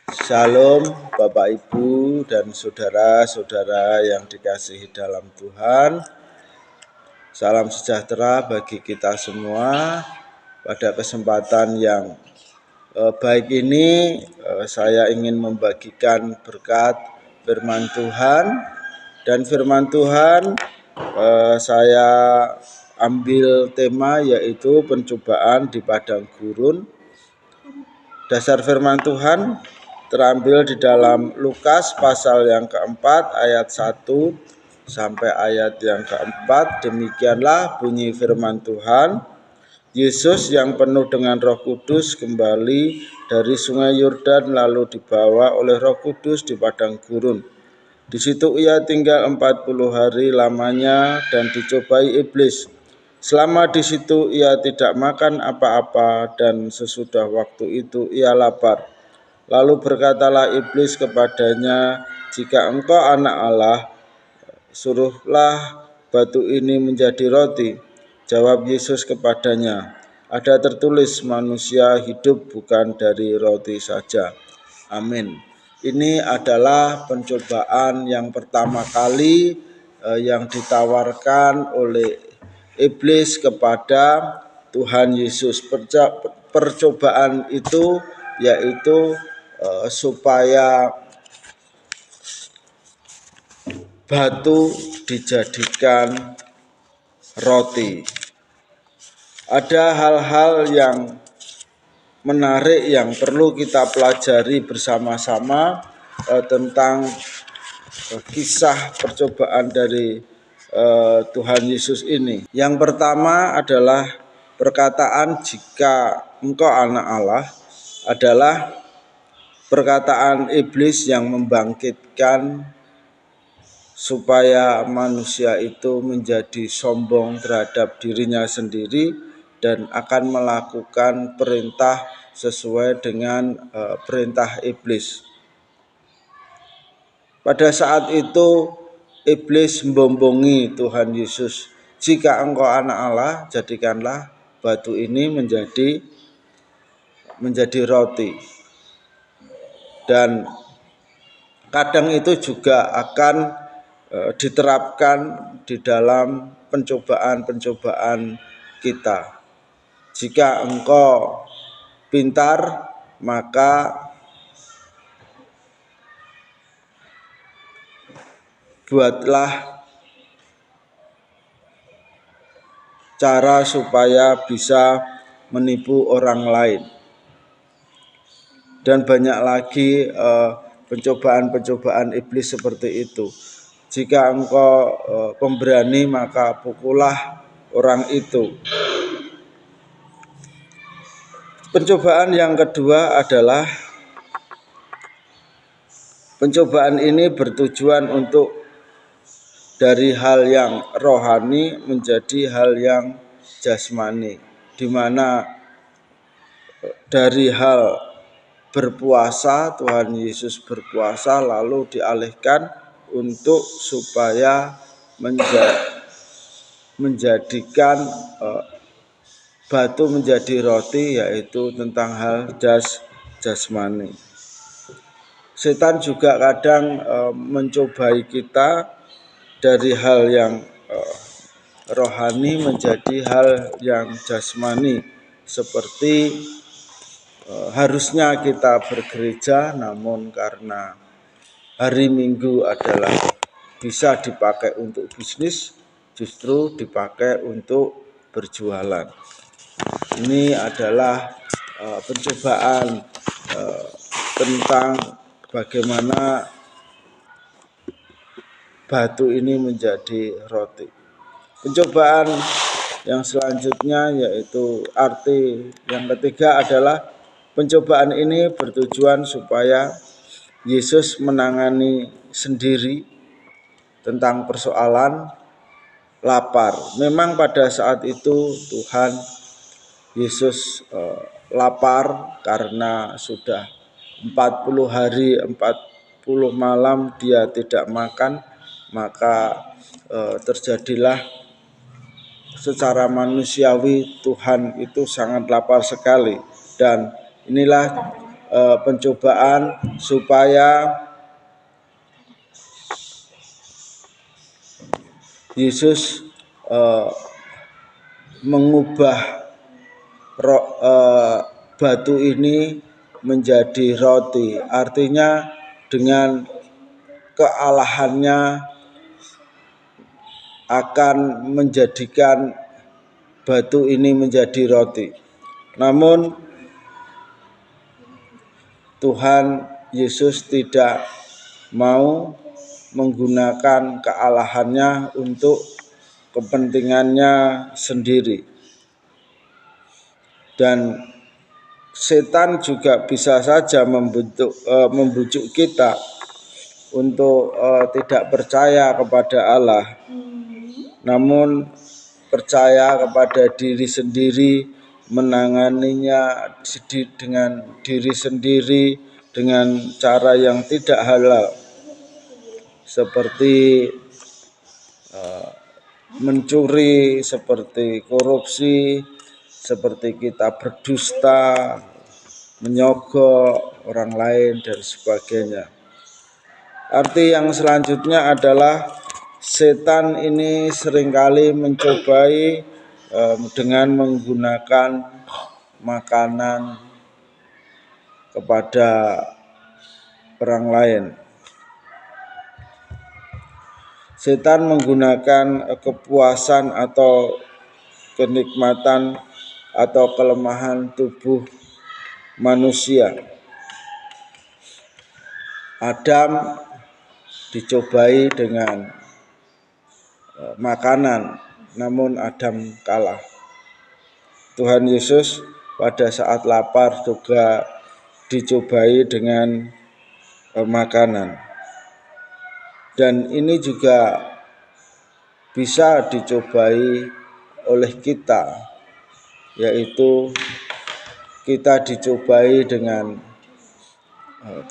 Shalom Bapak Ibu dan saudara-saudara yang dikasihi dalam Tuhan. Salam sejahtera bagi kita semua. Pada kesempatan yang baik ini saya ingin membagikan berkat firman Tuhan. Dan firman Tuhan saya ambil tema yaitu pencobaan di padang gurun. Dasar firman Tuhan terambil di dalam Lukas pasal yang keempat ayat 1 sampai ayat yang keempat. Demikianlah bunyi firman Tuhan. Yesus yang penuh dengan Roh Kudus kembali dari sungai Yordan lalu dibawa oleh Roh Kudus di padang gurun. Di situ ia tinggal 40 hari lamanya dan dicobai iblis. Selama di situ ia tidak makan apa-apa dan sesudah waktu itu ia lapar. Lalu berkatalah iblis kepadanya, "Jika engkau anak Allah, suruhlah batu ini menjadi roti." Jawab Yesus kepadanya, "Ada tertulis, manusia hidup bukan dari roti saja." Amin. Ini adalah pencobaan yang pertama kali yang ditawarkan oleh iblis kepada Tuhan Yesus. Percobaan itu yaitu supaya batu dijadikan roti. Ada hal-hal yang menarik yang perlu kita pelajari bersama-sama tentang kisah percobaan dari Tuhan Yesus ini. Yang pertama adalah perkataan "jika engkau anak Allah" adalah perkataan iblis yang membangkitkan supaya manusia itu menjadi sombong terhadap dirinya sendiri dan akan melakukan perintah sesuai dengan perintah iblis. Pada saat itu iblis membombongi Tuhan Yesus, "Jika engkau anak Allah, jadikanlah batu ini menjadi roti." Dan kadang itu juga akan diterapkan di dalam pencobaan-pencobaan kita. Jika engkau pintar, maka buatlah cara supaya bisa menipu orang lain. Dan banyak lagi pencobaan-pencobaan iblis seperti itu. Jika engkau pemberani, maka pukullah orang itu. Pencobaan yang kedua adalah pencobaan ini bertujuan untuk dari hal yang rohani menjadi hal yang jasmani, di mana dari hal berpuasa, Tuhan Yesus berpuasa lalu dialihkan untuk supaya menjadikan batu menjadi roti, yaitu tentang hal jasmani. Setan juga kadang mencobai kita dari hal yang rohani menjadi hal yang jasmani, seperti harusnya kita bergereja, namun karena hari Minggu adalah bisa dipakai untuk bisnis, justru dipakai untuk berjualan. Ini adalah pencobaan tentang bagaimana batu ini menjadi roti. Pencobaan yang selanjutnya yaitu arti yang ketiga adalah pencobaan ini bertujuan supaya Yesus menangani sendiri tentang persoalan lapar. Memang pada saat itu Tuhan Yesus lapar karena sudah 40 hari 40 malam dia tidak makan, maka terjadilah secara manusiawi Tuhan itu sangat lapar sekali. Dan inilah pencobaan supaya Yesus mengubah batu ini menjadi roti. Artinya dengan kealahannya akan menjadikan batu ini menjadi roti. Namun Tuhan Yesus tidak mau menggunakan kealahannya untuk kepentingannya sendiri. Dan setan juga bisa saja membujuk kita untuk tidak percaya kepada Allah, namun percaya kepada diri sendiri, menanganinya dengan diri sendiri dengan cara yang tidak halal, seperti mencuri, seperti korupsi, seperti kita berdusta, menyogok orang lain dan sebagainya. Arti yang selanjutnya adalah setan ini seringkali mencobai dengan menggunakan makanan kepada orang lain. Setan menggunakan kepuasan atau kenikmatan atau kelemahan tubuh manusia. Adam dicobai dengan makanan, namun Adam kalah. Tuhan Yesus pada saat lapar juga dicobai dengan makanan. Dan ini juga bisa dicobai oleh kita, yaitu kita dicobai dengan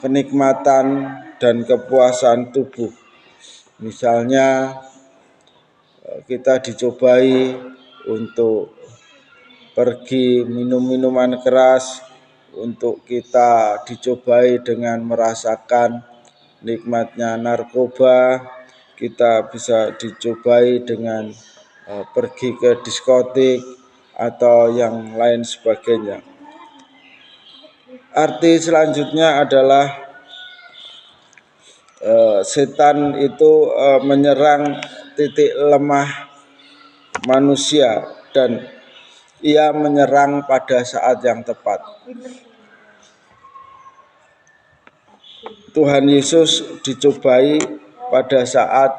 kenikmatan dan kepuasan tubuh. Misalnya kita dicobai untuk pergi minum minuman keras, untuk kita dicobai dengan merasakan nikmatnya narkoba, kita bisa dicobai dengan pergi ke diskotik atau yang lain sebagainya. Arti selanjutnya adalah setan itu menyerang titik lemah manusia dan ia menyerang pada saat yang tepat. Tuhan Yesus dicobai pada saat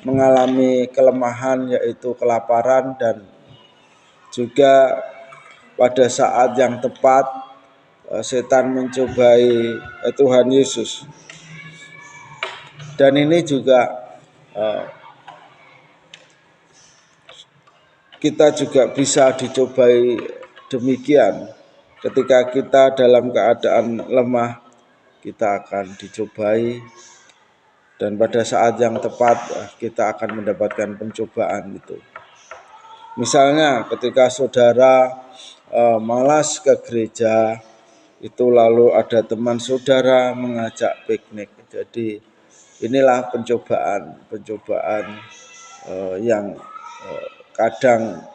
mengalami kelemahan, yaitu kelaparan, dan juga pada saat yang tepat setan mencobai Tuhan Yesus. Dan ini juga kita juga bisa dicobai demikian. Ketika kita dalam keadaan lemah, kita akan dicobai, dan pada saat yang tepat kita akan mendapatkan pencobaan itu. Misalnya ketika saudara malas ke gereja, itu lalu ada teman saudara mengajak piknik. Jadi inilah pencobaan yang kadang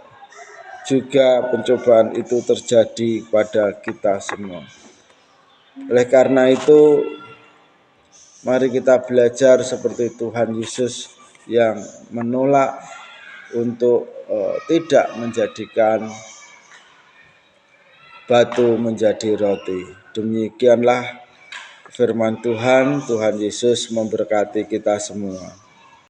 juga pencobaan itu terjadi pada kita semua. Oleh karena itu, mari kita belajar seperti Tuhan Yesus yang menolak untuk tidak menjadikan batu menjadi roti. Demikianlah firman Tuhan. Tuhan Yesus memberkati kita semua.